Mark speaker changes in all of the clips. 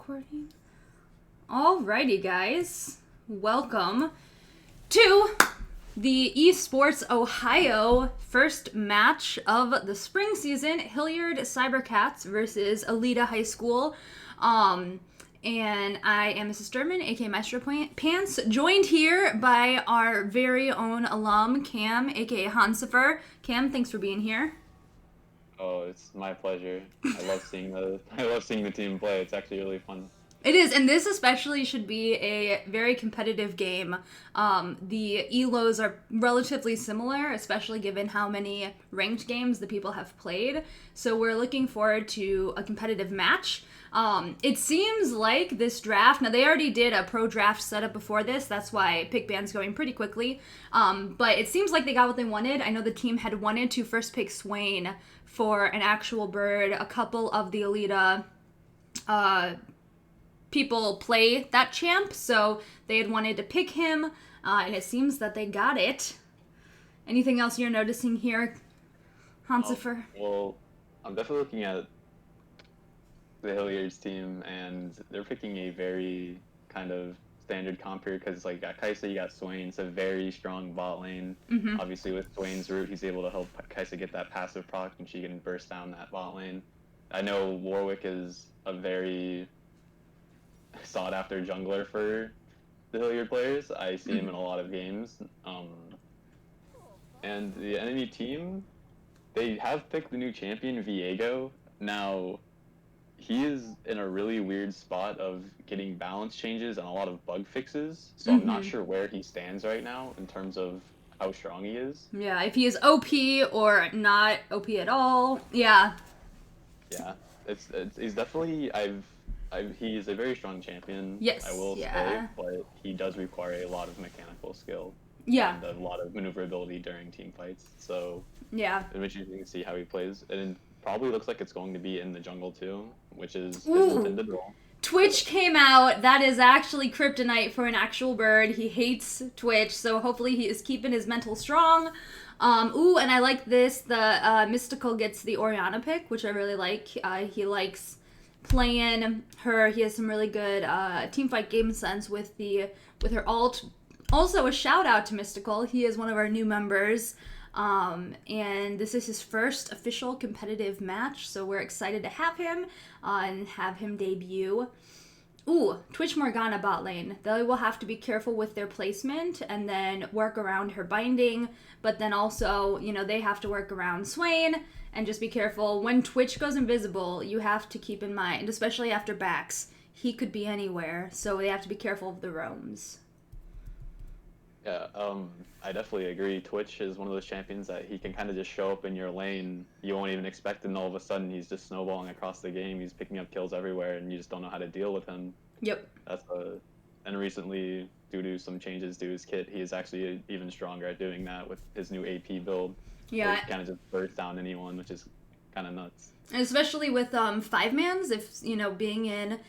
Speaker 1: recording? Alrighty, guys. Welcome to the Esports Ohio first match of the spring season. Hilliard Cybercats versus Elita High School. And I am Mrs. Sturman, aka Maestro Pants, joined here by our very own alum, Cam, aka Hansifer. Cam, thanks for being here.
Speaker 2: Oh, it's my pleasure. I love seeing the team play. It's actually really fun.
Speaker 1: It is, and this especially should be a very competitive game. The ELOs are relatively similar, especially given how many ranked games the people have played. So we're looking forward to a competitive match. It seems like this draft, now they already did a pro draft setup before this, that's why pick ban's going pretty quickly. But it seems like they got what they wanted. I know the team had wanted to first pick Swain for an actual bird. A couple of the Elita people play that champ, so they had wanted to pick him, and it seems that they got it. Anything else you're noticing here, Hansifer?
Speaker 2: Well, I'm definitely looking at the Hilliard's team, and they're picking a very kind of standard comp here, because like at Kaisa you got Swain. It's a very strong bot lane.
Speaker 1: Mm-hmm.
Speaker 2: Obviously with Swain's root, he's able to help Kaisa get that passive proc, and she can burst down that bot lane. I know Warwick is a very sought after jungler for the Hilliard players. I see him in a lot of games. And the enemy team, they have picked the new champion, Viego. Now, he is in a really weird spot of getting balance changes and a lot of bug fixes, so I'm not sure where he stands right now in terms of how strong he is.
Speaker 1: Yeah, if he is OP or not OP at all. Yeah.
Speaker 2: Yeah, he's definitely he's a very strong champion.
Speaker 1: Yes.
Speaker 2: I will say, but he does require a lot of mechanical skill.
Speaker 1: Yeah.
Speaker 2: And a lot of maneuverability during team fights. So
Speaker 1: yeah,
Speaker 2: it'll be interesting to see how he plays. And it probably looks like it's going to be in the jungle too, which is his intended role.
Speaker 1: Twitch came out. That is actually kryptonite for an actual bird. He hates Twitch, so hopefully he is keeping his mental strong. And I like this. The Mystical gets the Orianna pick, which I really like. He likes playing her. He has some really good teamfight game sense with her ult. Also, a shout out to Mystical. He is one of our new members. And this is his first official competitive match, so we're excited to have him and have him debut. Ooh, Twitch Morgana bot lane. They will have to be careful with their placement and then work around her binding, but then also, they have to work around Swain and just be careful. When Twitch goes invisible, you have to keep in mind, especially after backs, he could be anywhere, so they have to be careful of the roams.
Speaker 2: Yeah, I definitely agree. Twitch is one of those champions that he can kind of just show up in your lane. You won't even expect it, and all of a sudden he's just snowballing across the game. He's picking up kills everywhere, and you just don't know how to deal with him.
Speaker 1: Yep.
Speaker 2: And recently, due to some changes to his kit, he is actually even stronger at doing that with his new AP build.
Speaker 1: Yeah.
Speaker 2: He kind of just bursts down anyone, which is kind of nuts.
Speaker 1: And especially with 5-mans, if, being in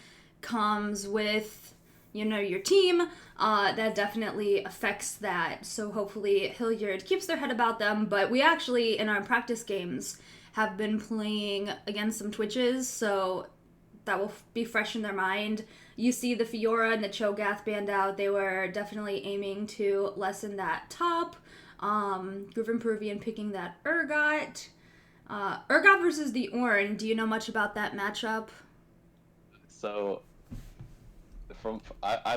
Speaker 1: comes with your team, that definitely affects that. So hopefully Hilliard keeps their head about them. But we actually, in our practice games, have been playing against some Twitches, so that will be fresh in their mind. You see the Fiora and the Cho'Gath band out. They were definitely aiming to lessen that top. Griffin Peruvian picking that Urgot. Urgot versus the Ornn. Do you know much about that matchup?
Speaker 2: So I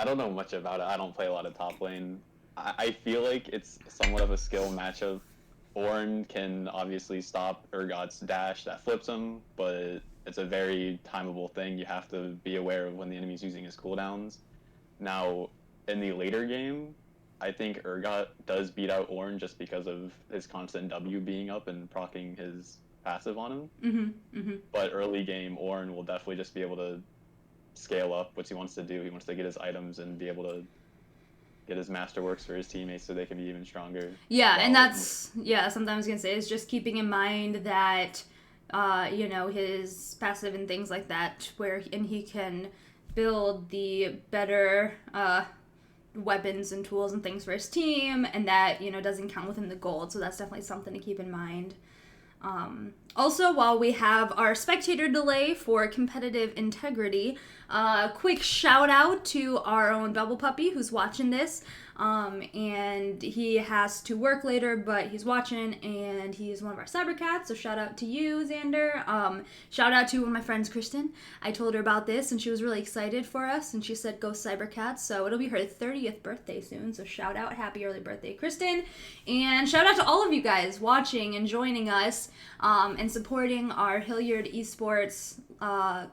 Speaker 2: don't know much about it. I don't play a lot of top lane. I feel like it's somewhat of a skill matchup. Ornn can obviously stop Urgot's dash that flips him, but it's a very timeable thing. You have to be aware of when the enemy's using his cooldowns. Now, in the later game, I think Urgot does beat out Ornn just because of his constant W being up and proccing his passive on him.
Speaker 1: Mm-hmm. Mm-hmm.
Speaker 2: But early game, Ornn will definitely just be able to scale up what he wants to do. He wants to get his items and be able to get his masterworks for his teammates so they can be even stronger.
Speaker 1: Yeah, and that's, something I was going to say is just keeping in mind that, his passive and things like that, and he can build the better weapons and tools and things for his team, and that, doesn't count within the gold, so that's definitely something to keep in mind. Also, while we have our spectator delay for competitive integrity, quick shout out to our own Bubble Puppy who's watching this. And he has to work later, but he's watching, and he's one of our Cybercats, so shout out to you, Xander. Shout out to one of my friends, Kristen. I told her about this, and she was really excited for us, and she said, go Cybercats, so it'll be her 30th birthday soon, so shout out, happy early birthday, Kristen. And shout out to all of you guys watching and joining us, and supporting our Hilliard Esports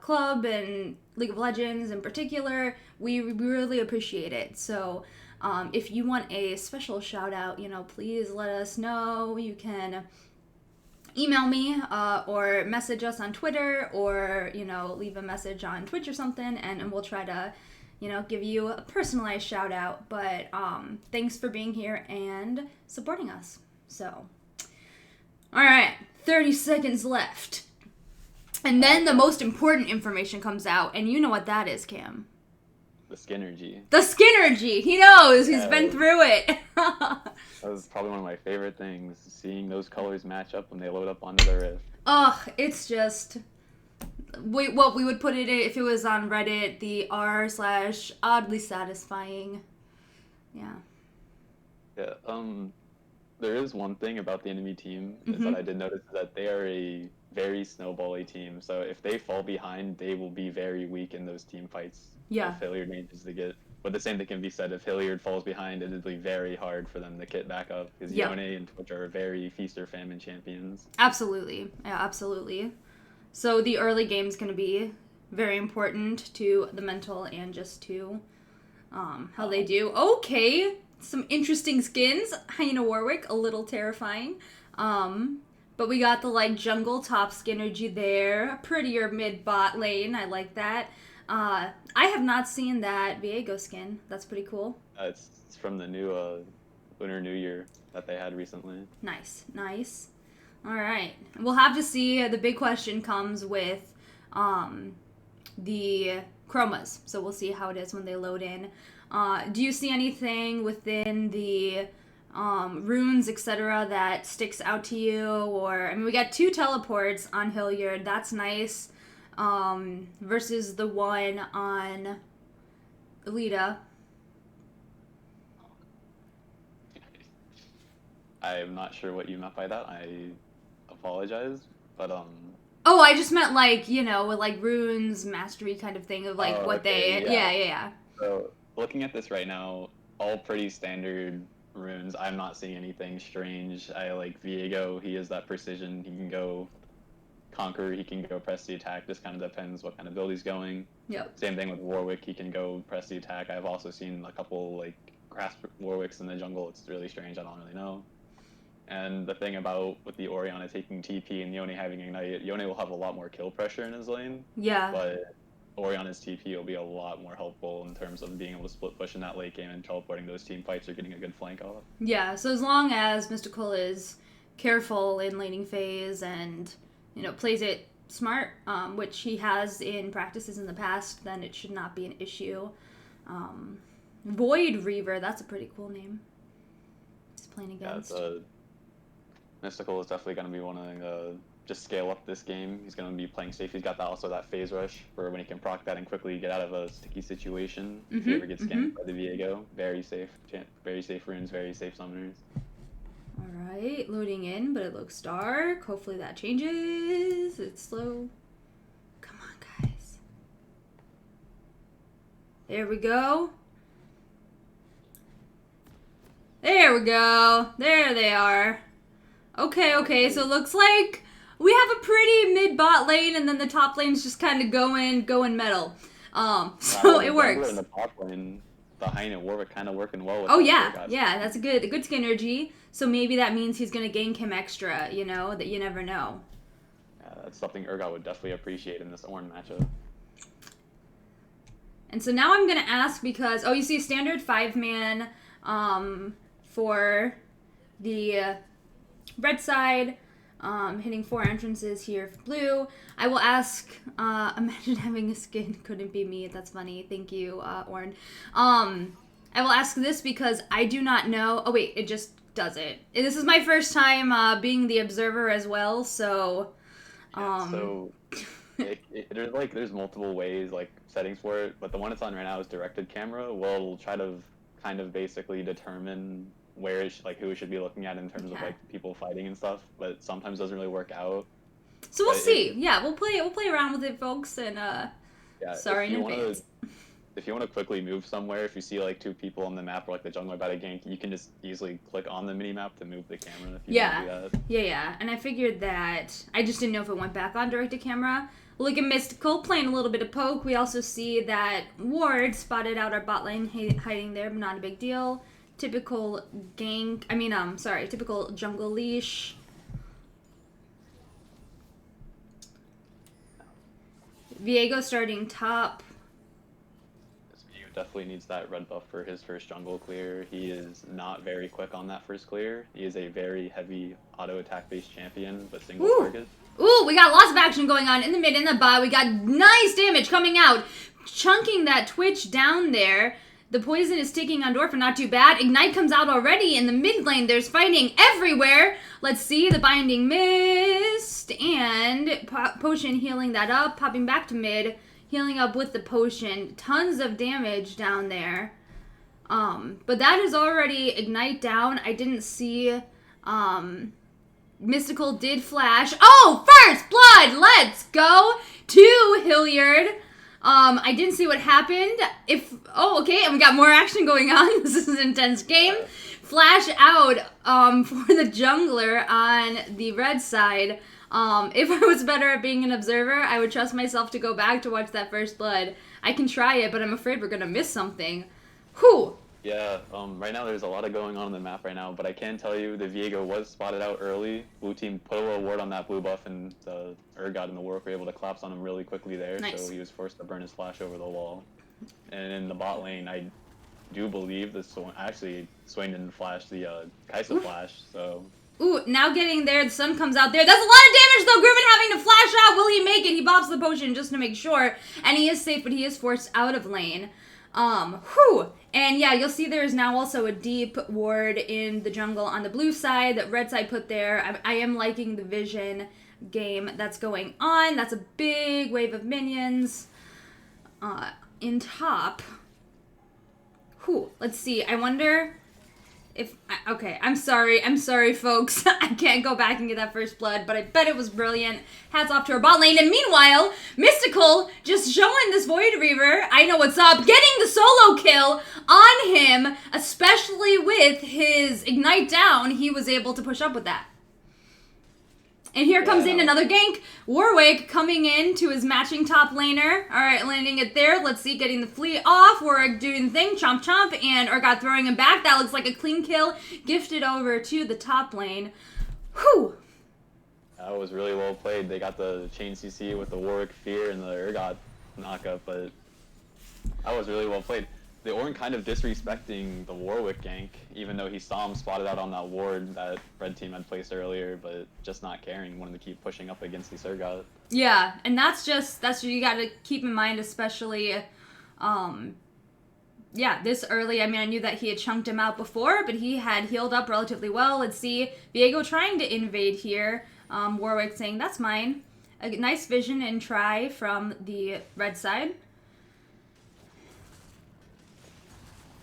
Speaker 1: club and League of Legends in particular. We really appreciate it, so... if you want a special shout out, please let us know. You can email me or message us on Twitter, or, leave a message on Twitch or something, and we'll try to, give you a personalized shout out. But thanks for being here and supporting us. So, all right, 30 seconds left. And then the most important information comes out, and you know what that is, Cam.
Speaker 2: The Skinergy.
Speaker 1: The Skinergy! He knows! He's been through it!
Speaker 2: That was probably one of my favorite things, seeing those colors match up when they load up onto the Rift.
Speaker 1: Ugh, it's just... what we would put it in, if it was on Reddit, the r/oddly satisfying. Yeah.
Speaker 2: Yeah, there is one thing about the enemy team, is that I did notice that they are a very snowbally team, so if they fall behind, they will be very weak in those team fights.
Speaker 1: Yeah.
Speaker 2: If Hilliard manages to get, but the same thing can be said if Hilliard falls behind, it'll be very hard for them to get back up, because Yone and Twitch are very feast or famine champions.
Speaker 1: Absolutely, yeah, absolutely. So the early game's going to be very important to the mental and just to how they do. Okay, some interesting skins. Hyena Warwick, a little terrifying. But we got the jungle top Skinergy there, a prettier mid bot lane. I like that. I have not seen that Viego skin. That's pretty cool.
Speaker 2: It's from the new Lunar New Year that they had recently.
Speaker 1: Nice, nice. All right. We'll have to see. The big question comes with the chromas. So we'll see how it is when they load in. Do you see anything within the runes, etc., that sticks out to you? Or, we got 2 teleports on Hilliard. That's nice. Versus the one on Elita.
Speaker 2: I'm not sure what you meant by that. I apologize, but
Speaker 1: Oh, I just meant with runes, mastery kind of thing of what
Speaker 2: okay,
Speaker 1: they. Yeah.
Speaker 2: So looking at this right now, all pretty standard runes. I'm not seeing anything strange. I like Viego. He is that precision. He can go Conquer, he can go press the attack, just kind of depends what kind of build he's going.
Speaker 1: Yep.
Speaker 2: Same thing with Warwick, he can go press the attack. I've also seen a couple grass Warwicks in the jungle. It's really strange, I don't really know. And the thing about with the Orianna taking TP and Yone having Ignite, Yone will have a lot more kill pressure in his lane.
Speaker 1: Yeah.
Speaker 2: But Orianna's TP will be a lot more helpful in terms of being able to split push in that late game and teleporting those team fights or getting a good flank off.
Speaker 1: Yeah, so as long as Mystical is careful in laning phase and plays it smart, which he has in practices in the past, then it should not be an issue. Void Reaver, that's a pretty cool name. He's playing against.
Speaker 2: Yeah, Mystical is definitely going to be wanting to just scale up this game. He's going to be playing safe. He's got also that phase rush for when he can proc that and quickly get out of a sticky situation. If he ever gets scammed by the Viego, very safe runes, very safe summoners.
Speaker 1: Alright, loading in, but it looks dark. Hopefully that changes. It's slow. Come on, guys. There we go. There we go. There they are. Okay, so it looks like we have a pretty mid-bot lane, and then the top lane's just kind of going metal. So it works.
Speaker 2: In the top lane, the Hyena Warwick kind of working well with
Speaker 1: that's a good Skinergy. So maybe that means he's going to gank him extra, that you never know.
Speaker 2: Yeah, that's something Urgot would definitely appreciate in this Ornn matchup.
Speaker 1: And so now I'm going to ask because, you see a standard 5-man for the red side, hitting 4 entrances here for blue. I will ask, imagine having a skin, couldn't be me, that's funny, thank you, Ornn. I will ask this because I do not know, it just does it. This is my first time being the observer as well, so...
Speaker 2: There's multiple ways, like, settings for it, but the one it's on right now is directed camera. We'll try to kind of basically determine where it who we should be looking at in terms of, like, people fighting and stuff, but sometimes doesn't really work out.
Speaker 1: So we'll see. We'll play around with it, folks, and, sorry in advance.
Speaker 2: If you want to quickly move somewhere, if you see like 2 people on the map or like the jungler about to gank, you can just easily click on the mini-map to move the camera if you want to do that.
Speaker 1: Yeah, and I figured that, I just didn't know if it went back on directed camera. Look at Mystical playing a little bit of poke. We also see that Ward spotted out our bot lane hiding there, but not a big deal. Typical typical jungle leash. Viego starting top.
Speaker 2: Definitely needs that red buff for his first jungle clear. He is not very quick on that first clear. He is a very heavy auto attack based champion, but single target.
Speaker 1: Ooh, we got lots of action going on in the mid, in the bot. We got nice damage coming out, chunking that Twitch down there. The poison is sticking on Dwarf, not too bad. Ignite comes out already in the mid lane. There's fighting everywhere. Let's see, the Binding Mist and Potion healing that up, popping back to mid. Healing up with the potion. Tons of damage down there. But that is already Ignite down. I didn't see... Mystical did flash. Oh! First blood! Let's go to Hilliard. I didn't see what happened. Okay, and we got more action going on. This is an intense game. Flash out for the jungler on the red side. If I was better at being an observer, I would trust myself to go back to watch that first blood. I can try it, but I'm afraid we're gonna miss something. Whew!
Speaker 2: Yeah, right now there's a lot of going on the map right now, but I can tell you the Viego was spotted out early. Blue team put a little ward on that blue buff, and the Urgot and the Warwick were able to collapse on him really quickly there, so he was forced to burn his flash over the wall. And in the bot lane, I do believe Swain didn't flash the Kaisa flash, so...
Speaker 1: Ooh, now getting there, the sun comes out there. That's a lot of damage, though. Griffin having to flash out. Will he make it? He pops the potion just to make sure. And he is safe, but he is forced out of lane. Whew. And yeah, you'll see there is now also a deep ward in the jungle on the blue side that red side put there. I am liking the vision game that's going on. That's a big wave of minions. In top. Whew. Let's see. I wonder... Okay, I'm sorry, folks. I can't go back and get that first blood, but I bet it was brilliant. Hats off to our bot lane. And meanwhile, Mystical just showing this Void Reaver. I know what's up. Getting the solo kill on him, especially with his Ignite down. He was able to push up with that. And here comes in another gank. Warwick coming in to his matching top laner. All right, landing it there. Let's see, getting the fleet off. Warwick doing the thing. Chomp, chomp. And Urgot throwing him back. That looks like a clean kill. Gifted over to the top lane. Whew.
Speaker 2: That was really well played. They got the chain CC with the Warwick Fear and the Urgot knockup, but that was really well played. The Ornn kind of disrespecting the Warwick gank, even though he saw him spotted out on that ward that red team had placed earlier, but just not caring, wanted to keep pushing up against the Urgot. Yeah,
Speaker 1: and that's what you gotta keep in mind, especially, this early. I mean, I knew that he had chunked him out before, but he had healed up relatively well. Let's see, Viego trying to invade here. Warwick saying, that's mine. A nice vision and try from the red side.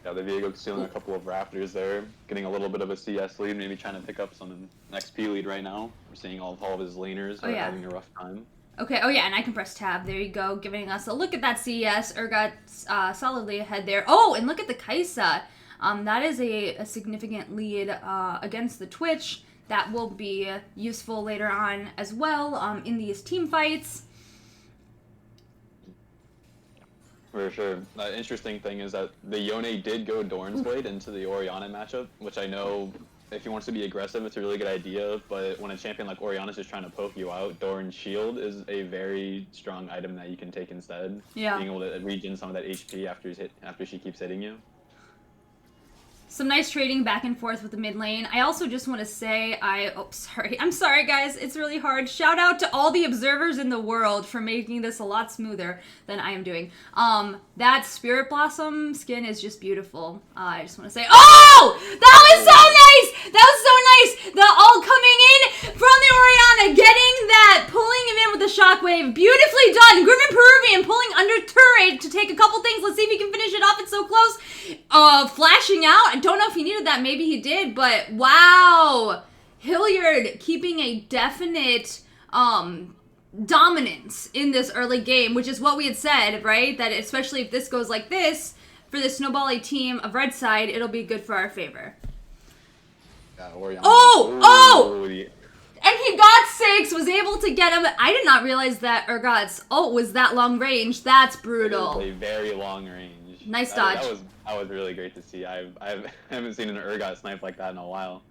Speaker 2: Yeah, the Viego stealing a couple of Raptors there, getting a little bit of a CS lead, maybe trying to pick up some XP lead right now. We're seeing all of his laners are having a rough time.
Speaker 1: Okay, and I can press tab. There you go, giving us a look at that CS. Urgot solidly ahead there. Oh, and look at the Kaisa. That is a significant lead against the Twitch. That will be useful later on as well in these team fights.
Speaker 2: For sure. The interesting thing is that the Yone did go Dorn's Blade into the Orianna matchup, which I know if he wants to be aggressive, it's a really good idea, but when a champion like Orianna's just trying to poke you out, Dorn's Shield is a very strong item that you can take instead.
Speaker 1: Yeah.
Speaker 2: Being able to regen some of that HP after she keeps hitting you.
Speaker 1: Some nice trading back and forth with the mid lane. I also just want to say, I'm sorry guys, it's really hard. Shout out to all the observers in the world for making this a lot smoother than I am doing. That Spirit Blossom skin is just beautiful. I just want to say, oh! That was so nice! That was so nice! The ult coming in from the Orianna, getting that, pulling him in with the shockwave. Beautifully done! Griffin Peruvian pulling under turret to take a couple things. Let's see if he can finish it off. It's so close. Flashing out. I don't know if he needed that. Maybe he did, but wow. Hilliard keeping a definite dominance in this early game, which is what we had said, right? That especially if this goes like this, for the snowbally team of Red Side, it'll be good for our favor. Oh! And he got 6, was able to get him. I did not realize that Urgot's ult was that long range. That's brutal.
Speaker 2: A very long range.
Speaker 1: Nice dodge.
Speaker 2: That was really great to see. I haven't seen an Urgot snipe like that in a while.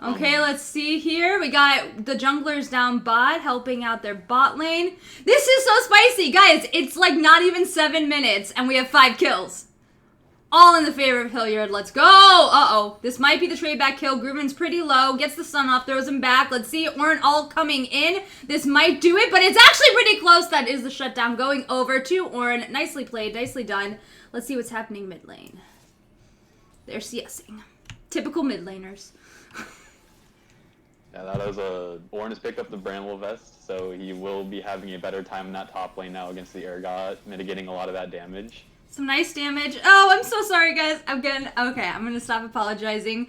Speaker 1: Okay, let's see here. We got the junglers down bot, helping out their bot lane. This is so spicy. Guys, it's like not even 7 minutes, and we have 5 kills. All in the favor of Hilliard. Let's go. Uh-oh. This might be the trade back kill. Groovin's pretty low. Gets the stun off. Throws him back. Let's see. Ornn all coming in. This might do it, but it's actually pretty close. That is the shutdown going over to Ornn. Nicely played. Nicely done. Let's see what's happening mid lane. They're CSing. Typical mid laners.
Speaker 2: Yeah, that was Ornn has picked up the Bramble vest, so he will be having a better time in that top lane now against the Urgot, mitigating a lot of that damage.
Speaker 1: Some nice damage. Oh, I'm so sorry, guys. I'm gonna stop apologizing.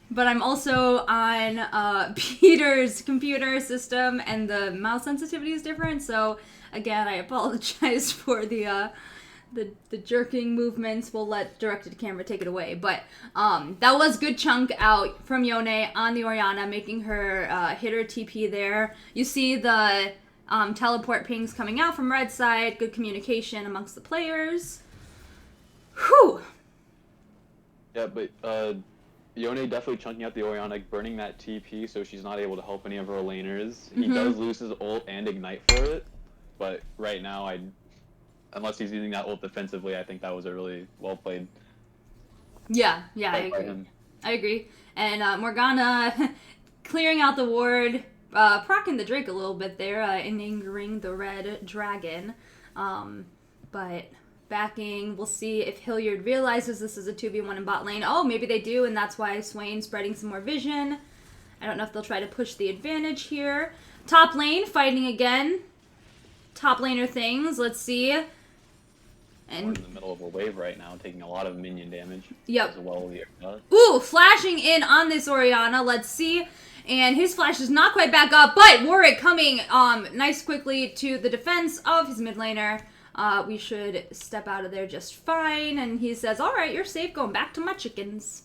Speaker 1: But I'm also on Peter's computer system, and the mouse sensitivity is different. So, again, I apologize for the jerking movements. We'll let directed camera take it away. But that was good chunk out from Yone on the Orianna, making her hit her TP there. You see the teleport pings coming out from Red Side. Good communication amongst the players. Whew.
Speaker 2: Yeah, but Yone definitely chunking out the Orianna, burning that TP so she's not able to help any of her laners. He does lose his ult and ignite for it, but right now, unless he's using that ult defensively, I think that was a really well played.
Speaker 1: Yeah, I agree. And Morgana clearing out the ward, proccing the Drake a little bit there, endangering the red dragon. But backing, we'll see if Hilliard realizes this is a 2v1 in bot lane. Oh, maybe they do, and that's why Swain's spreading some more vision. I don't know if they'll try to push the advantage here. Top lane, fighting again. Top laner things, let's see. And
Speaker 2: we're in the middle of a wave right now, taking a lot of minion damage.
Speaker 1: Yep.
Speaker 2: As well as the
Speaker 1: Ooh, flashing in on this Orianna, let's see. And his flash is not quite back up, but Warwick coming nice quickly to the defense of his mid laner. We should step out of there just fine. And he says, all right, you're safe, going back to my chickens.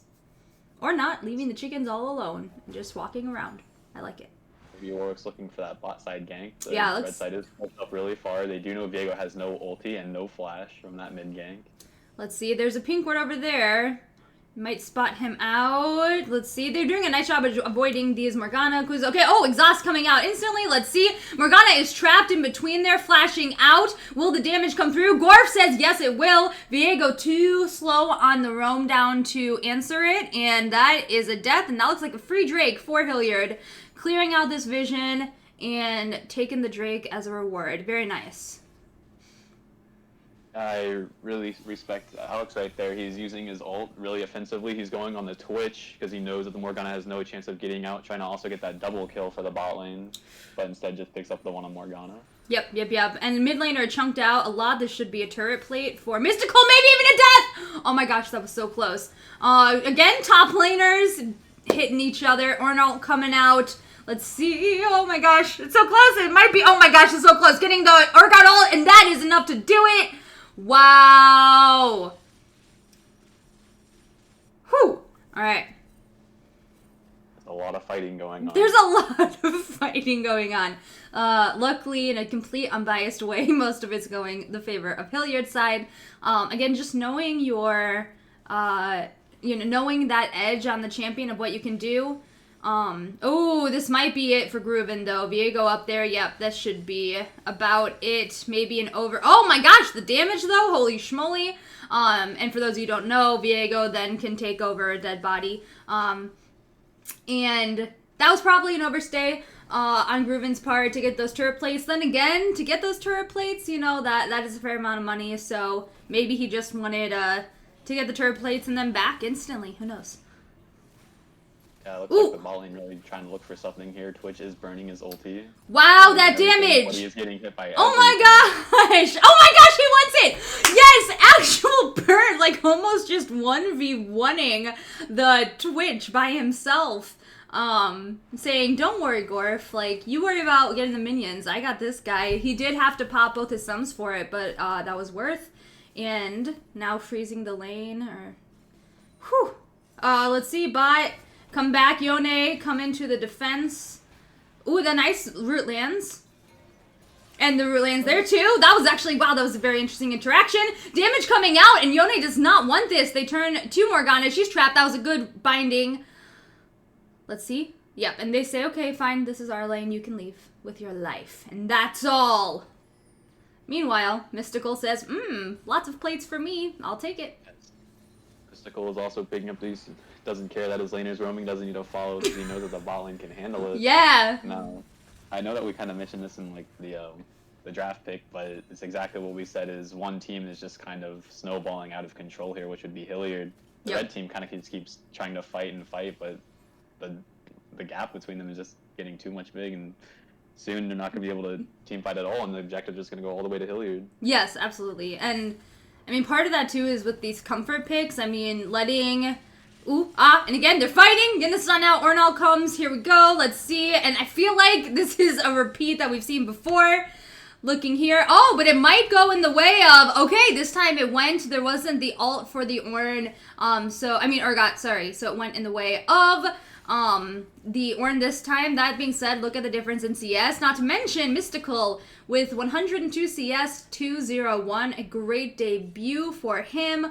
Speaker 1: Or not, leaving the chickens all alone and just walking around. I like it.
Speaker 2: Warwick's looking for that bot side gank. The red side is pushed up really far. They do know Viego has no ulti and no flash from that mid gank.
Speaker 1: Let's see, there's a pink ward over there. Might spot him out. Let's see. They're doing a nice job of avoiding these Morgana. Okay, oh, exhaust coming out instantly. Let's see. Morgana is trapped in between there, flashing out. Will the damage come through? Gorf says yes, it will. Viego too slow on the roam down to answer it. And that is a death. And that looks like a free Drake for Hilliard. Clearing out this vision and taking the Drake as a reward. Very nice.
Speaker 2: I really respect Alex right there. He's using his ult really offensively. He's going on the Twitch because he knows that the Morgana has no chance of getting out, trying to also get that double kill for the bot lane, but instead just picks up the one on Morgana.
Speaker 1: Yep. And mid laner chunked out a lot. This should be a turret plate for Mystical, maybe even a death! Oh my gosh, that was so close. Again, top laners hitting each other. Ornn coming out. Let's see. Oh my gosh, it's so close. It might be. Oh my gosh, it's so close. Getting the Urgot ult, and that is enough to do it. Wow. Whew. All right.
Speaker 2: There's a lot of fighting going on.
Speaker 1: There's a lot of fighting going on. Luckily, in a complete unbiased way, most of it's going the favor of Hilliard's side. Again, just knowing your, knowing that edge on the champion of what you can do. Oh, this might be it for Grooven, though. Viego up there. Yep, that should be about it. Maybe an over. Oh my gosh, the damage, though. Holy schmoly. And for those of you who don't know, Viego then can take over a dead body. And that was probably an overstay on Grooven's part to get those turret plates. Then again, to get those turret plates, you know, that is a fair amount of money. So maybe he just wanted to get the turret plates and then back instantly. Who knows?
Speaker 2: Yeah, it looks like the bot lane really trying to look for something here. Twitch is burning his ulti.
Speaker 1: Wow, that damage!
Speaker 2: But he is getting hit by
Speaker 1: oh my gosh! Oh my gosh, he wants it! Yes, actual burn! Like, almost just 1v1ing the Twitch by himself. Saying, don't worry, Gorf. Like, you worry about getting the minions. I got this guy. He did have to pop both his thumbs for it, but that was worth. And now freezing the lane. Whew. Let's see, bot. Come back, Yone. Come into the defense. Ooh, the nice root lands. And the root lands there, too. That was actually, wow, that was a very interesting interaction. Damage coming out, and Yone does not want this. They turn to Morgana. She's trapped. That was a good binding. Let's see. Yep, and they say, okay, fine, this is our lane. You can leave with your life. And that's all. Meanwhile, Mystical says, lots of plates for me. I'll take it.
Speaker 2: Mystical is also picking up these. Doesn't care that his laner's roaming, doesn't need to follow because he knows that the bot lane can handle it.
Speaker 1: Yeah.
Speaker 2: No, I know that we kind of mentioned this in like the draft pick, but it's exactly what we said is one team is just kind of snowballing out of control here, which would be Hilliard. The red team kind of keeps trying to fight, but the gap between them is just getting too much big, and soon they're not going to be able to team fight at all, and the objective is just going to go all the way to Hilliard.
Speaker 1: Yes, absolutely. And I mean, part of that too is with these comfort picks. I mean, letting. And again, they're fighting. Getting the stun out. Ornal comes. Here we go. Let's see. And I feel like this is a repeat that we've seen before. Looking here. Oh, but it might go in the way of, okay, this time it went. There wasn't the ult for the Ornn. Urgot, sorry. So it went in the way of the Ornn this time. That being said, look at the difference in CS. Not to mention Mystical with 102 CS, 201. A great debut for him.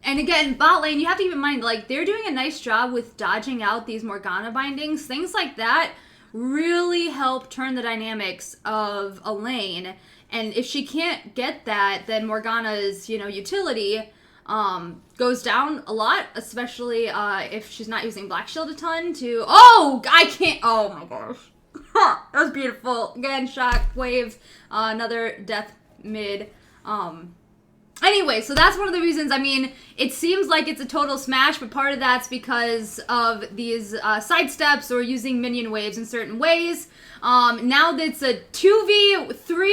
Speaker 1: And again, bot lane, you have to keep in mind, like, they're doing a nice job with dodging out these Morgana bindings. Things like that really help turn the dynamics of a lane. And if she can't get that, then Morgana's, utility goes down a lot, especially if she's not using Black Shield a ton to... Oh, I can't... Oh, my gosh. That was beautiful. Again, shock, wave, another death mid. Anyway, so that's one of the reasons. I mean, it seems like it's a total smash, but part of that's because of these side steps or using minion waves in certain ways. Now that it's a 2v3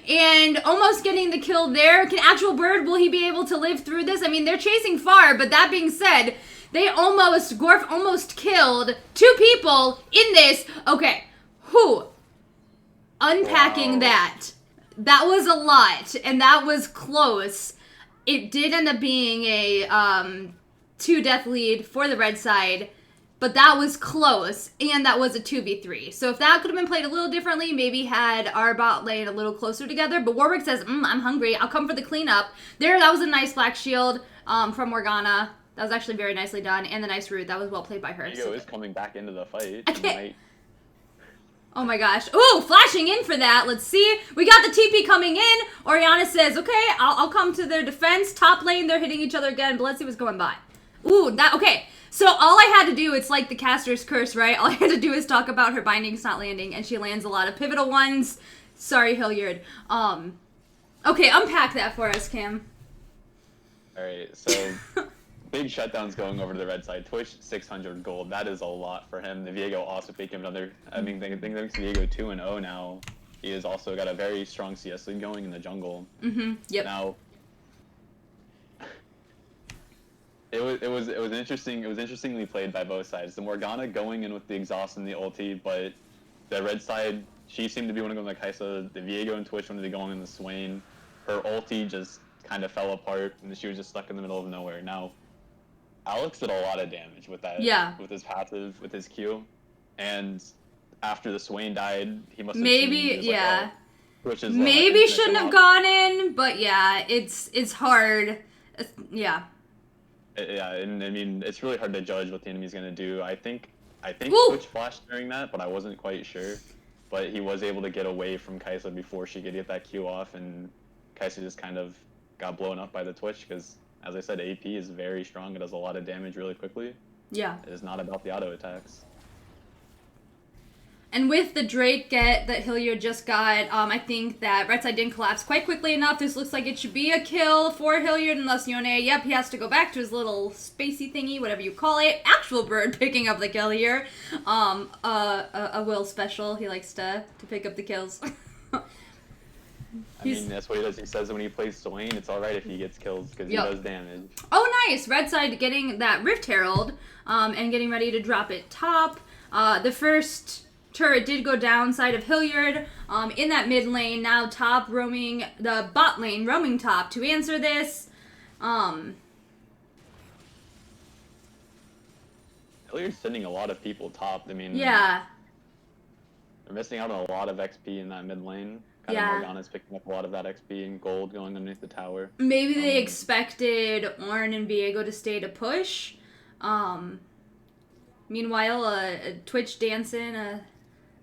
Speaker 1: and almost getting the kill there. Can Actual Bird, will he be able to live through this? I mean, they're chasing far, but that being said, Gorf almost killed 2 people in this. Okay, unpacking that. That was a lot, and that was close. It did end up being a 2-death lead for the red side, but that was close, and that was a 2v3. So if that could have been played a little differently, maybe had our bot lane a little closer together. But Warwick says, I'm hungry. I'll come for the cleanup. There, that was a nice Black Shield from Morgana. That was actually very nicely done, and the nice root. That was well played by her.
Speaker 2: Diego is coming back into the fight.
Speaker 1: I can't... Oh my gosh. Ooh, flashing in for that. Let's see. We got the TP coming in. Orianna says, okay, I'll come to their defense. Top lane, they're hitting each other again, but let's see what's going by. Ooh, okay. So all I had to do, it's like the caster's curse, right? All I had to do is talk about her bindings not landing, and she lands a lot of pivotal ones. Sorry, Hilliard. Okay, unpack that for us, Cam.
Speaker 2: Alright, so... Big shutdowns going over to the red side. Twitch 600 gold. That is a lot for him. The Viego also picked him another. I think Viego 2-0 now. He has also got a very strong CS lead going in the jungle.
Speaker 1: Yep.
Speaker 2: Now, it was interesting. It was interestingly played by both sides. The Morgana going in with the exhaust and the ulti, but the red side, she seemed to be one of going like Kaisa. The Viego and Twitch wanted to be going in the Swain. Her ulti just kind of fell apart, and she was just stuck in the middle of nowhere. Now, Alex did a lot of damage with that.
Speaker 1: Yeah.
Speaker 2: With his passive, with his Q, and after the Swain died, he must have
Speaker 1: maybe
Speaker 2: yeah. Which is
Speaker 1: maybe shouldn't have gone in, but yeah, it's hard. Yeah.
Speaker 2: Yeah, and I mean it's really hard to judge what the enemy's gonna do. I think I think
Speaker 1: Ooh!
Speaker 2: Twitch flashed during that, but I wasn't quite sure. But he was able to get away from Kaisa before she could get that Q off, and Kaisa just kind of got blown up by the Twitch because, as I said, AP is very strong. It does a lot of damage really quickly.
Speaker 1: Yeah.
Speaker 2: It is not about the auto attacks.
Speaker 1: And with the Drake get that Hilliard just got, I think that Red Side didn't collapse quite quickly enough. This looks like it should be a kill for Hilliard unless Yone, yep, he has to go back to his little spacey thingy, whatever you call it. Actual bird picking up the kill here. A Will special. He likes to pick up the kills.
Speaker 2: I mean, that's what he does. He says when he plays Swain, it's alright if he gets kills because he does damage.
Speaker 1: Oh, nice. Red Side getting that Rift Herald and getting ready to drop it top. The first turret did go down side of Hilliard in that mid lane. Now top roaming the bot lane, roaming top to answer this.
Speaker 2: Hilliard's sending a lot of people top. I mean,
Speaker 1: Yeah.
Speaker 2: they're missing out on a lot of XP in that mid lane. Kind of Morgana's picking up a lot of that XP and gold going underneath the tower.
Speaker 1: Maybe they expected Ornn and Viego to stay to push. Meanwhile, Twitch dancing,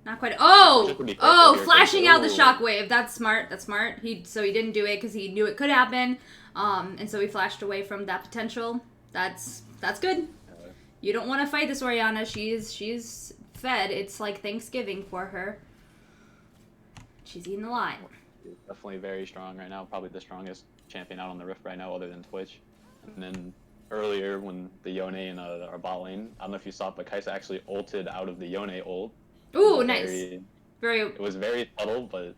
Speaker 1: not quite. Flashing out the shockwave. That's smart. That's smart. So he didn't do it because he knew it could happen, and so he flashed away from that potential. That's good. You don't want to fight this Orianna. She's fed. It's like Thanksgiving for her. She's eating a lot.
Speaker 2: She's definitely very strong right now. Probably the strongest champion out on the Rift right now, other than Twitch. And then earlier when the Yone in our bot lane, I don't know if you saw it, but Kaisa actually ulted out of the Yone ult.
Speaker 1: Ooh, nice.
Speaker 2: It was very subtle, but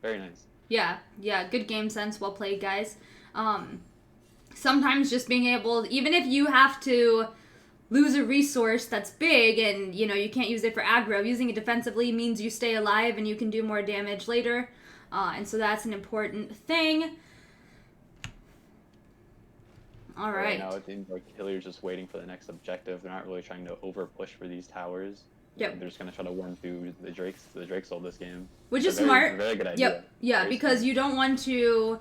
Speaker 2: very nice.
Speaker 1: Yeah, good game sense. Well played, guys. Sometimes just being able, even if you have to lose a resource that's big and, you can't use it for aggro, using it defensively means you stay alive and you can do more damage later. And so that's an important thing. All right.
Speaker 2: Now it seems like Hilliard's just waiting for the next objective. They're not really trying to over-push for these towers.
Speaker 1: Yep.
Speaker 2: They're just going to try to warn through the Drake's ult this game.
Speaker 1: Which is smart.
Speaker 2: Very good idea.
Speaker 1: Yep. Yeah,
Speaker 2: very
Speaker 1: because
Speaker 2: smart.
Speaker 1: you don't want to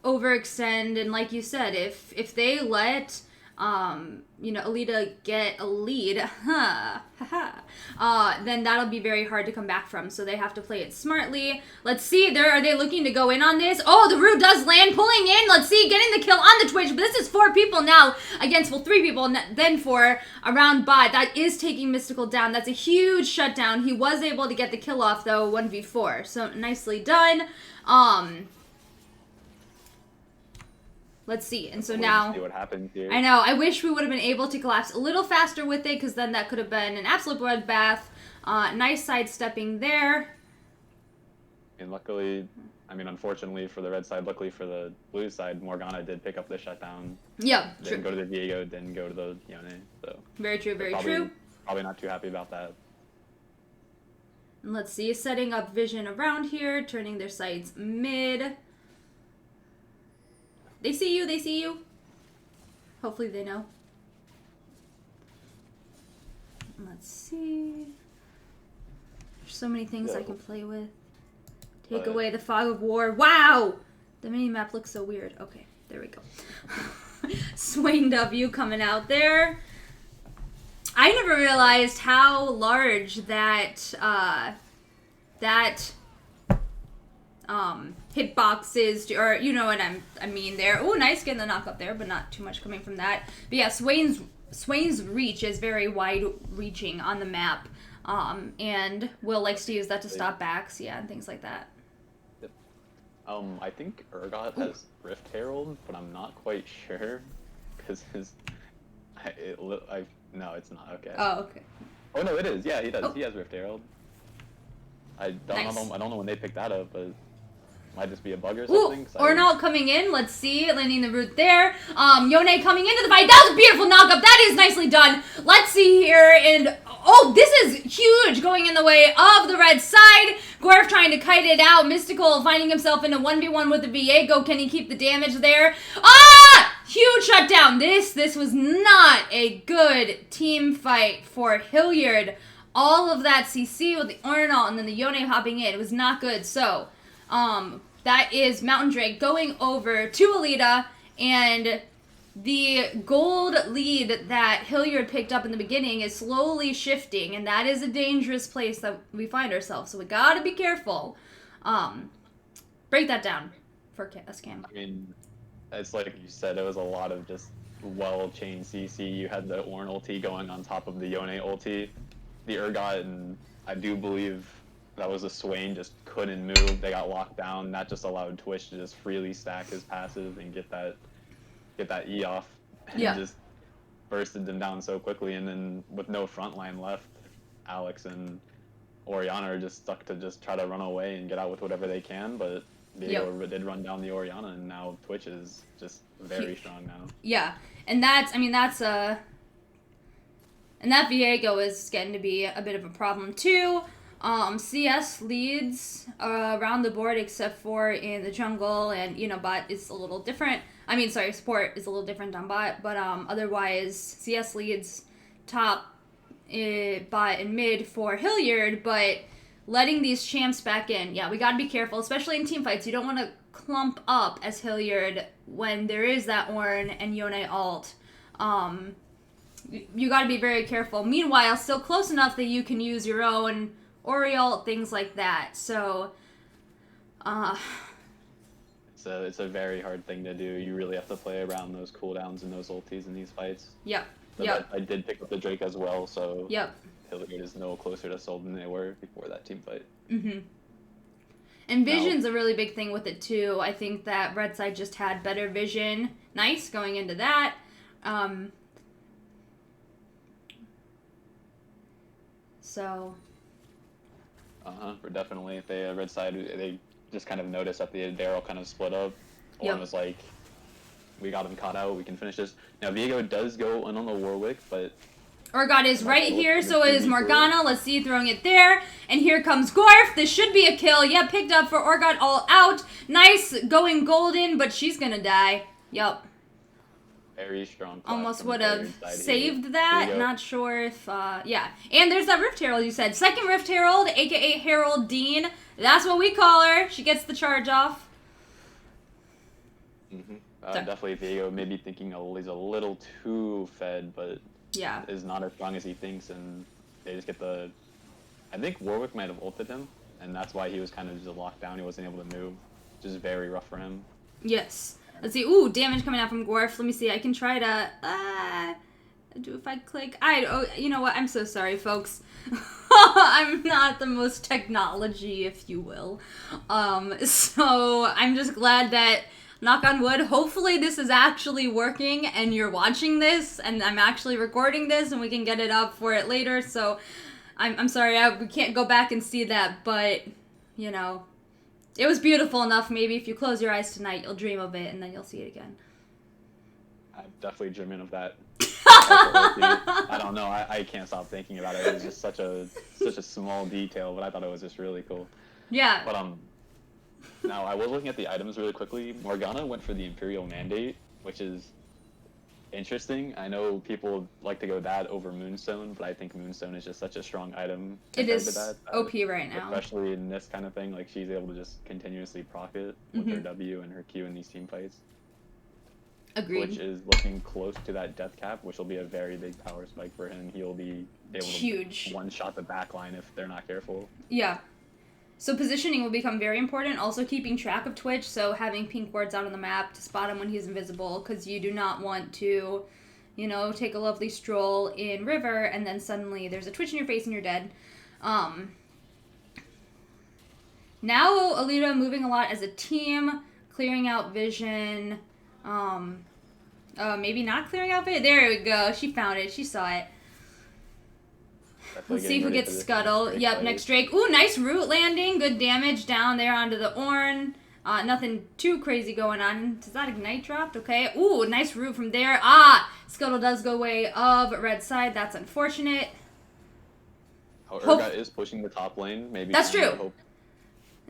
Speaker 1: overextend, and like you said, if they let Elita get a lead, then that'll be very hard to come back from. So they have to play it smartly. Let's see, are they looking to go in on this? Oh, the root does land, pulling in. Let's see, getting the kill on the Twitch. But this is 4 people now against, 3 people, and then 4 around bot. That is taking Mystical down. That's a huge shutdown. He was able to get the kill off, though, 1v4. So nicely done. Let's see. And so now,
Speaker 2: see what happens here.
Speaker 1: I know, I wish we would have been able to collapse a little faster with it, because then that could have been an absolute bloodbath. Nice sidestepping there.
Speaker 2: And luckily, unfortunately for the red side, luckily for the blue side, Morgana did pick up the shutdown.
Speaker 1: Yeah,
Speaker 2: Didn't go to the Viego, didn't go to the Yone. So
Speaker 1: very true, very true.
Speaker 2: Probably not too happy about that.
Speaker 1: And let's see, setting up vision around here, turning their sights mid. They see you, they see you. Hopefully they know. Let's see. There's so many things I can play with. Take away the fog of war. Wow! The minimap looks so weird. Okay, there we go. Swain W coming out there. I never realized how large that hitbox is, or you know what I mean there. Oh, nice getting the knock up there, but not too much coming from that. But yeah, Swain's reach is very wide-reaching on the map, and Will likes to use that to stop backs, and things like that.
Speaker 2: Yep. I think Urgot has Rift Herald, but I'm not quite sure because no, it's not. Okay.
Speaker 1: Oh, okay.
Speaker 2: Oh no, it is. Yeah, he does.
Speaker 1: Oh.
Speaker 2: He has Rift Herald. I don't know when they picked that up, but might just be a bug or something.
Speaker 1: Ornalt coming in. Let's see, landing the root there. Yone coming into the fight. That was a beautiful knockup. That is nicely done. Let's see here, and oh, this is huge, going in the way of the red side. Gorf trying to kite it out. Mystical finding himself in a 1v1 with the Viego. Can he keep the damage there? Ah! Huge shutdown. This was not a good team fight for Hilliard. All of that CC with the Ornalt and then the Yone hopping in. It was not good. So, that is Mountain Drake going over to Elita, and the gold lead that Hilliard picked up in the beginning is slowly shifting, and that is a dangerous place that we find ourselves. So we gotta be careful. Break that down for us, Cam.
Speaker 2: I mean, it's like you said, it was a lot of just well-chained CC. You had the Ornn ulti going on top of the Yone ulti. The Urgot, and I do believe that was a Swain, just couldn't move. They got locked down. That just allowed Twitch to just freely stack his passive and get that E off. And just bursted them down so quickly. And then with no front line left, Alex and Orianna are just stuck to just try to run away and get out with whatever they can. But Viego did run down the Orianna, and now Twitch is just very strong now.
Speaker 1: Yeah, and that Viego is getting to be a bit of a problem too. CS leads around the board except for in the jungle, and bot is a little different. Support is a little different on bot, but otherwise CS leads top, bot, and mid for Hilliard, but letting these champs back in, we gotta be careful, especially in team fights. You don't want to clump up as Hilliard when there is that Ornn and Yone ult. You gotta be very careful. Meanwhile, still close enough that you can use your own Ori ult, things like that. So,
Speaker 2: it's a very hard thing to do. You really have to play around those cooldowns and those ultis in these fights.
Speaker 1: Yep.
Speaker 2: I did pick up the Drake as well, so
Speaker 1: Hilliard
Speaker 2: is no closer to sold than they were before that team fight.
Speaker 1: And vision's a really big thing with it too. I think that Red Side just had better vision. Nice going into that.
Speaker 2: For definitely, they Red Side, they just kind of noticed that they're all kind of split up. Ornn was like, we got him caught out, we can finish this. Now Viego does go in on the Warwick, but
Speaker 1: Urgot is right here, so is Morgana. Let's see, throwing it there. And here comes Gorf. This should be a kill. Picked up for Urgot, all out. Nice going golden, but she's gonna die.
Speaker 2: Very strong.
Speaker 1: Almost would have saved that. Not sure if, And there's that Rift Herald you said. Second Rift Herald, aka Herald Dean. That's what we call her. She gets the charge off.
Speaker 2: Definitely Viego maybe thinking he's a little too fed, but is not as strong as he thinks, and they just get the... I think Warwick might have ulted him, and that's why he was kind of just locked down. He wasn't able to move. Just very rough for him.
Speaker 1: Yes. Let's see. Ooh, damage coming out from Gorf. Let me see. I can try to... do if I click... you know what? I'm so sorry, folks. I'm not the most technology, if you will. So I'm just glad that... Knock on wood, hopefully this is actually working and you're watching this and I'm actually recording this and we can get it up for it later. So I'm sorry, we can't go back and see that, but it was beautiful enough. Maybe if you close your eyes tonight, you'll dream of it and then you'll see it again.
Speaker 2: I'm definitely dreaming of that. I don't know, I can't stop thinking about it. It was just such a small detail, but I thought it was just really cool.
Speaker 1: Yeah.
Speaker 2: But now, I was looking at the items really quickly. Morgana went for the Imperial Mandate, which is interesting. I know people like to go that over Moonstone, but I think Moonstone is just such a strong item.
Speaker 1: It is OP right now.
Speaker 2: Especially in this kind of thing, like she's able to just continuously proc it with her W and her Q in these team fights.
Speaker 1: Agreed.
Speaker 2: Which is looking close to that death cap, which will be a very big power spike for him. He'll be able to one-shot the backline if they're not careful.
Speaker 1: Yeah. So positioning will become very important. Also keeping track of Twitch, so having pink wards out on the map to spot him when he's invisible, because you do not want to, take a lovely stroll in River and then suddenly there's a twitch in your face and you're dead. Now Elita moving a lot as a team, clearing out vision. Maybe not clearing out vision. There we go. She found it. She saw it. Let's see who gets Scuttle. Yep, next Drake. Ooh, nice root landing. Good damage down there onto the Ornn. Nothing too crazy going on. Does that Ignite dropped? Okay. Ooh, nice root from there. Scuttle does go way of Red Side. That's unfortunate.
Speaker 2: Urgot is pushing the top lane. Maybe
Speaker 1: that's true.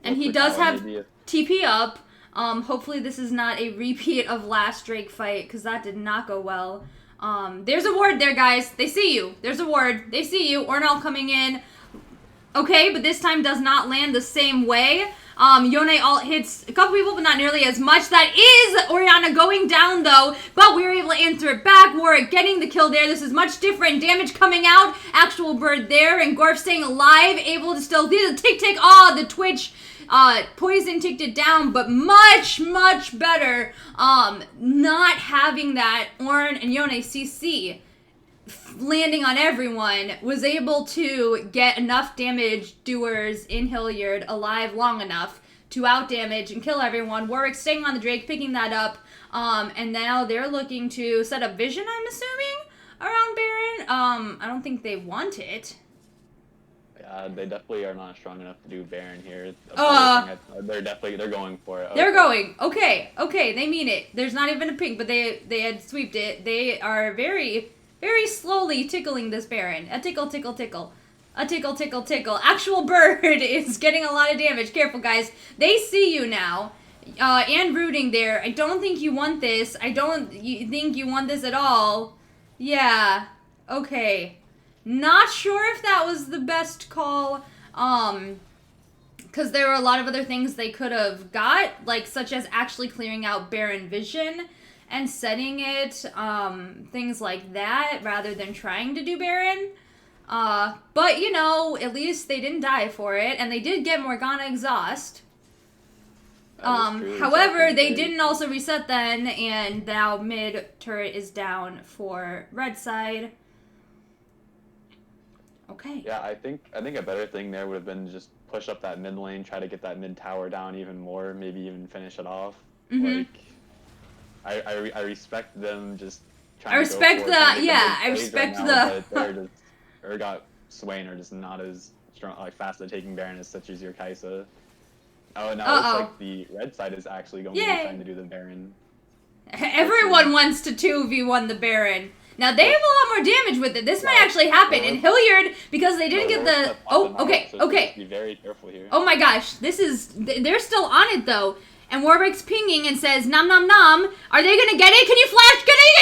Speaker 1: And he does have TP up. Hopefully this is not a repeat of last Drake fight, because that did not go well. There's a ward there, guys. They see you. There's a ward. They see you. Ornall coming in. Okay, but this time does not land the same way. Yone ult hits a couple people, but not nearly as much. That is Orianna going down, though, but we were able to answer it back. Warwick getting the kill there. This is much different. Damage coming out. Actual bird there, and Gorf staying alive, able to still... The tick. Oh, the Twitch... Poison ticked it down, but much better not having that Ornn and Yone CC landing on everyone, was able to get enough damage doers in Hilliard alive long enough to outdamage and kill everyone. Warwick staying on the Drake, picking that up, and now they're looking to set up vision, I'm assuming, around Baron. I don't think they want it.
Speaker 2: They definitely are not strong enough to do Baron here. They're going for it. Okay.
Speaker 1: They're going. Okay, they mean it. There's not even a pink, but they had sweeped it. They are very slowly tickling this Baron. A tickle. A tickle. Actual bird is getting a lot of damage. Careful, guys. They see you now. And rooting there. I don't think you want this. You think you want this at all. Yeah. Okay. Not sure if that was the best call, because there were a lot of other things they could have got, like such as actually clearing out Baron Vision and setting it, things like that, rather than trying to do Baron. But, you know, at least they didn't die for it, and they did get Morgana Exhaust. However, they didn't also reset then, and now mid turret is down for red side. Okay.
Speaker 2: Yeah, I think a better thing there would have been just push up that mid lane, try to get that mid tower down even more, maybe even finish it off. Like, I respect them just trying to go for it.
Speaker 1: I respect
Speaker 2: But Urgot, Swain are just not as strong, like fast at taking Baron as such as your Kaisa. Oh, now it looks like the red side is actually going to be trying to do the Baron.
Speaker 1: Everyone wants to 2v1 the Baron. Now, they have a lot more damage with it. This might actually happen. And Hilliard, because they didn't get the... Oh, okay.
Speaker 2: Be very careful here.
Speaker 1: Oh my gosh. This is... They're still on it, though. And Warwick's pinging and says, nom nom nom. Are they gonna get it? Can you flash? Can you...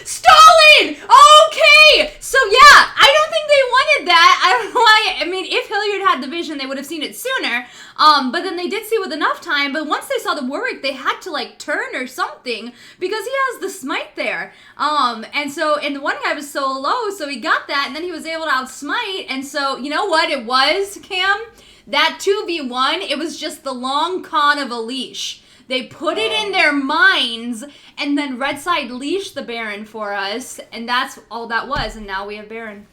Speaker 1: Stolen! Okay! So, yeah. I don't think they wanted that. I don't know why. I mean, if Hilliard had the vision, they would have seen it sooner. But then they did see with enough time. But once they saw the Warwick, they had to, like, turn or something. Because he has the smite there. And the one guy was so low, so he got that. And then he was able to outsmite. And so, you know what it was, Cam? That 2v1, it was just the long con of a leash. They put it in their minds, and then red side leashed the Baron for us, and that's all that was, and now we have Baron.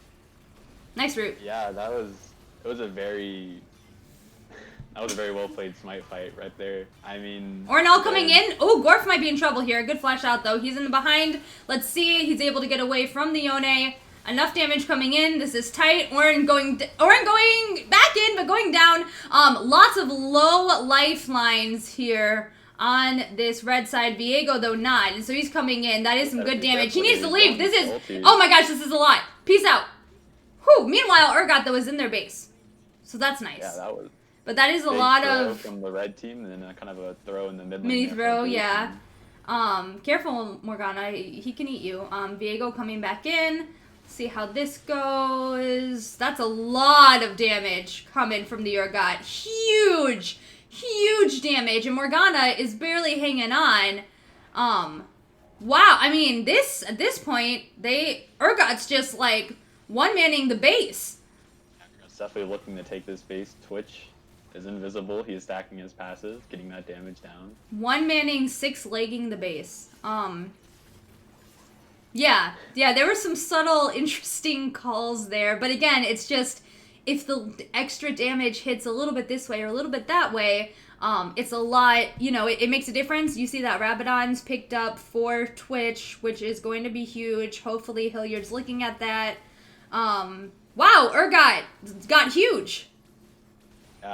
Speaker 1: Nice route.
Speaker 2: Yeah, it was a very well played smite fight right there. I mean...
Speaker 1: Ornn coming in. Oh, Gorf might be in trouble here. Good flash out, though. He's in the behind. Let's see. He's able to get away from the Yone. Enough damage coming in. This is tight. Ornn going back in, but going down. Lots of low lifelines here on this red side. Viego, though, not. And so he's coming in. That is some good damage. He needs to leave. This is... Oh my gosh, this is a lot. Peace out. Whew. Meanwhile, Urgot, though, is in their base. So that's nice.
Speaker 2: Yeah, that was...
Speaker 1: But that is a lot of...
Speaker 2: from the red team, and then kind of a throw in the mid lane.
Speaker 1: Mini throw, yeah. Careful, Morgana. He can eat you. Viego coming back in. See how this goes. That's a lot of damage coming from the Urgot. Huge damage. And Morgana is barely hanging on. Wow. I mean, at this point, Urgot's just like one-manning the base.
Speaker 2: Urgot's definitely looking to take this base. Twitch is invisible. He is stacking his passive, getting that damage down.
Speaker 1: One-manning, 6-legging the base. Yeah, there were some subtle, interesting calls there. But again, it's just, if the extra damage hits a little bit this way or a little bit that way, it's a lot, it makes a difference. You see that Rabadon's picked up for Twitch, which is going to be huge. Hopefully Hilliard's looking at that. Wow, Urgot got huge.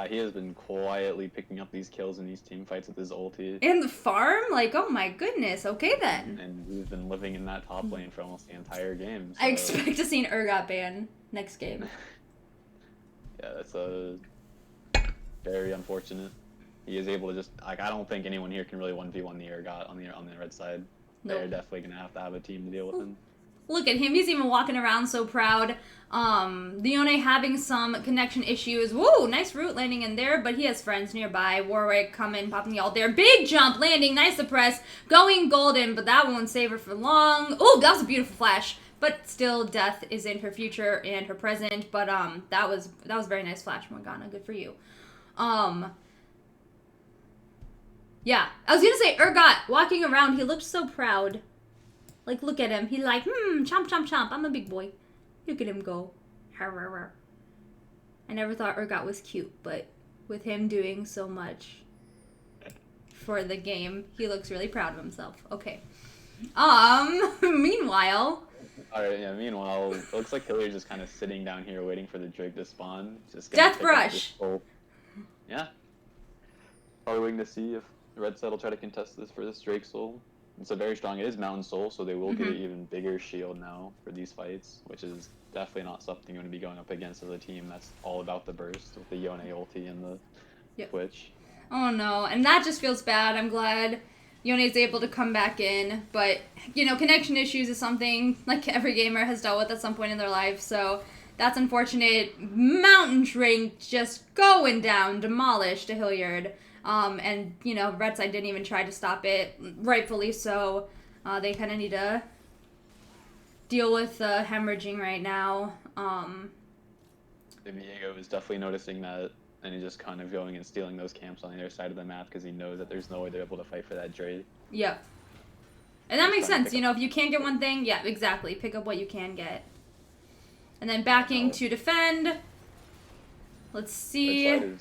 Speaker 2: He has been quietly picking up these kills in these team fights with his ulti.
Speaker 1: And the farm? Like, oh my goodness. Okay, then.
Speaker 2: And he's been living in that top lane for almost the entire game. So.
Speaker 1: I expect to see an Urgot ban next game.
Speaker 2: Yeah, that's very unfortunate. He is able to just... Like, I don't think anyone here can really 1v1 the Urgot on the red side. Nope. They're definitely going to have a team to deal with him.
Speaker 1: Look at him. He's even walking around so proud. Leone having some connection issues. Whoa, nice root landing in there, but he has friends nearby. Warwick coming, popping the ult there. Big jump, landing, nice suppress. Going golden, but that won't save her for long. Oh, that was a beautiful flash. But still, death is in her future and her present. But that was a very nice flash, Morgana. Good for you. Yeah, I was gonna say Urgot walking around. He looked so proud. Like, look at him. He's like, chomp, chomp, chomp. I'm a big boy. Look at him go. I never thought Urgot was cute, but with him doing so much for the game, he looks really proud of himself. Okay. Meanwhile.
Speaker 2: Alright, yeah, meanwhile, it looks like Hilliard's just kind of sitting down here waiting for the Drake to spawn. Just
Speaker 1: Death Brush!
Speaker 2: Yeah. Probably waiting to see if Red Side will try to contest this for this Drake soul. It's a very strong, it is Mountain Soul, so they will get an even bigger shield now for these fights, which is definitely not something you're going to be going up against as a team that's all about the burst with the Yone ulti and the Twitch.
Speaker 1: Oh no, and that just feels bad. I'm glad Yone is able to come back in, but, you know, connection issues is something like every gamer has dealt with at some point in their life, so that's unfortunate. Mountain Drake just going down, demolished to Hilliard. And, you know, Red Side didn't even try to stop it, rightfully so. They kind of need to deal with hemorrhaging right now.
Speaker 2: Diego is definitely noticing that, and he's just kind of going and stealing those camps on the other side of the map because he knows that there's no way they're able to fight for that Drake.
Speaker 1: Yep. And that makes sense. You know, if you can't get one thing, yeah, exactly. Pick up what you can get. And then backing to defend. Let's see.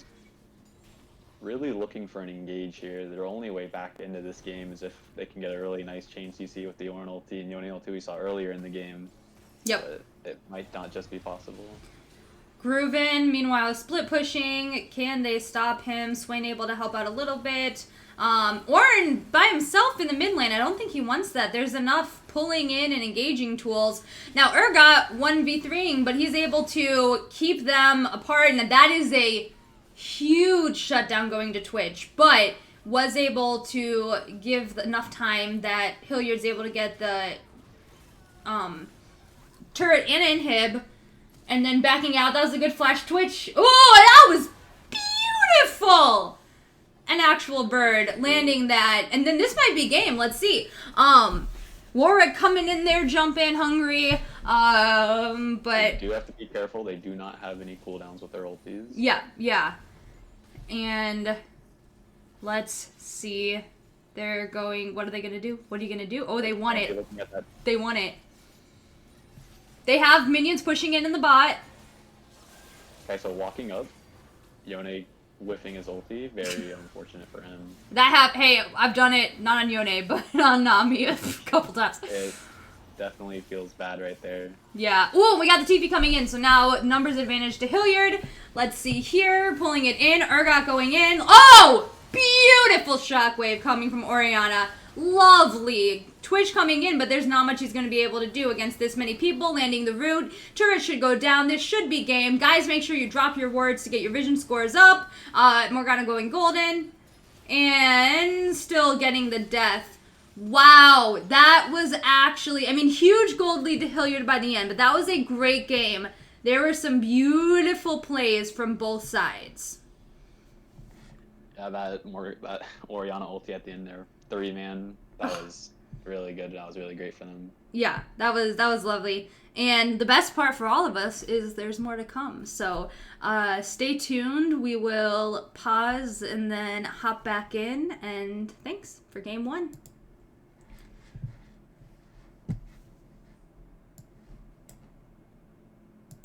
Speaker 2: Really looking for an engage here. Their only way back into this game is if they can get a really nice chain CC with the Ornn ulti and Yone ulti we saw earlier in the game.
Speaker 1: Yep.
Speaker 2: But it might not just be possible.
Speaker 1: Groovin, meanwhile, split pushing. Can they stop him? Swain able to help out a little bit. Ornn by himself in the mid lane. I don't think he wants that. There's enough pulling in and engaging tools. Now, Urgot 1v3ing, but he's able to keep them apart, and that is a huge shutdown going to Twitch, but was able to give enough time that Hilliard's able to get the turret and inhib, and then backing out. That was a good flash Twitch. Oh, that was beautiful! An actual bird landing that, and then this might be game. Let's see. Warwick coming in there, jumping, hungry. But
Speaker 2: they do have to be careful. They do not have any cooldowns with their ultis.
Speaker 1: Yeah. And let's see. They're going. What are they gonna do? What are you gonna do? Oh, they want it. They want it. They have minions pushing in the bot.
Speaker 2: Okay, so walking up, Yone whiffing his ulti. Very unfortunate for him.
Speaker 1: Hey, I've done it. Not on Yone, but on Nami a couple times.
Speaker 2: It definitely feels bad right there.
Speaker 1: Yeah. Ooh, we got the TP coming in, so now numbers advantage to Hilliard. Let's see here, pulling it in. Urgot going in. Oh! Beautiful shockwave coming from Orianna. Lovely. Twitch coming in, but there's not much he's going to be able to do against this many people. Landing the root. Turret should go down. This should be game. Guys, make sure you drop your words to get your vision scores up. Morgana going golden. And still getting the death. Wow, that was actually, I mean, huge gold lead to Hilliard by the end, but that was a great game. There were some beautiful plays from both sides.
Speaker 2: Yeah, that Orianna ulti at the end there, 3-man, that was really good. That was really great for them.
Speaker 1: Yeah, that was lovely. And the best part for all of us is there's more to come. So stay tuned. We will pause and then hop back in. And thanks for game 1.